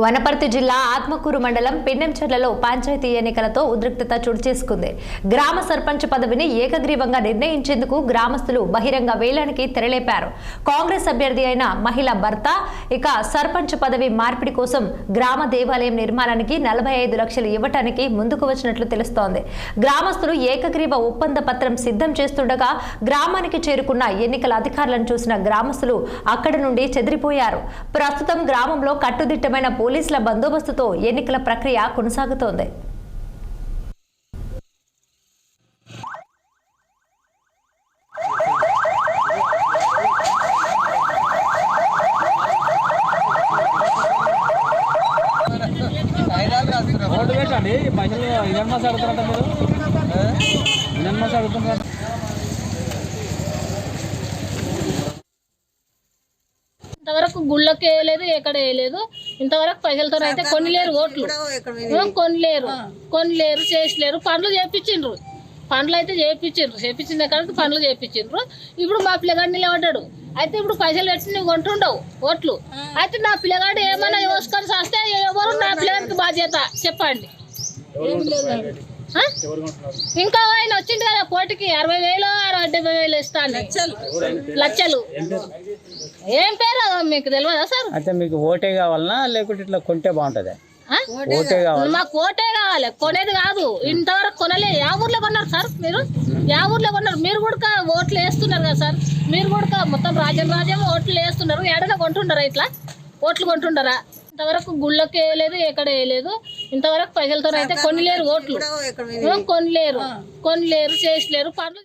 వనపర్తి జిల్లా ఆత్మకూరు మండలం పిన్నెంచెర్లలో పంచాయతీ ఎన్నికలతో ఉద్రిక్తత చోటు చేసుకుంది. గ్రామ సర్పంచ్ పదవిని ఏకగ్రీవంగా నిర్ణయించేందుకు గ్రామస్తులు బహిరంగ వేలానికి తెరలేపారు. కాంగ్రెస్ అభ్యర్థి అయిన మహిళ భర్త ఇక సర్పంచ్ పదవి మార్పిడి కోసం గ్రామ దేవాలయం నిర్మాణానికి 45 లక్షలు ఇవ్వటానికి ముందుకు వచ్చినట్లు తెలుస్తోంది. గ్రామస్తులు ఏకగ్రీవ ఒప్పంద పత్రం సిద్ధం చేస్తుండగా గ్రామానికి చేరుకున్న ఎన్నికల అధికారులను చూసిన గ్రామస్తులు అక్కడి నుండి చెదిరిపోయారు. ప్రస్తుతం గ్రామంలో కట్టుదిట్టమైన పోలీసుల బందోబస్తుతో ఎన్నికల ప్రక్రియ కొనసాగుతోంది. ఇంతవరకు గుళ్ళకి వేయలేదు, ఎక్కడ వేయలేదు. ఇంతవరకు పైసలతో అయితే కొనిలేరు, ఓట్లు కొనిలేరు, చేసలేరు. పనులు చేయించిండ్రు, పనులు అయితే చేయించిన కాడికి పనులు చేయించిండ్రు. ఇప్పుడు మా పిల్లగాడు నిలబడ్డాడు, అయితే ఇప్పుడు పైసలు పెట్టి నువ్వు కొంటుండవు ఓట్లు. అయితే నా పిల్లగాడు ఏమైనా చూసుకొని వస్తే ఎవరు నా పిల్లగాడికి బాధ్యత చెప్పండి. ఇంకా ఆయన వచ్చింది కదా పోటీకి 60,000 70,000 ఇస్తాను, లక్షలు. ఏం పేరు మీకు తెలియదా సార్? అయితే మీకు ఓటే కావాలనా లేకుంటే ఇట్లా కొంటే బాగుంటుందా? మాకు ఓటే కావాలి, కొనేది కాదు. ఇంతవరకు కొనలే. యా ఊర్లో కొన్నారు సార్ మీరు? యా ఊర్లో కొన్నారు? మీరు కూడా ఓట్లు వేస్తున్నారు కదా సార్, మీరు కూడా మొత్తం రాజ్యం ఓట్లు వేస్తున్నారు. ఎడన కొంటుండరా? ఇట్లా ఓట్లు కొంటుండరా? ఇంతవరకు గుళ్ళకి వేయలేదు, ఎక్కడ వేయలేదు. ఇంతవరకు పైసలతో అయితే కొనిలేరు, ఓట్లు కొనిలేరు, చేసలేరు. పనులు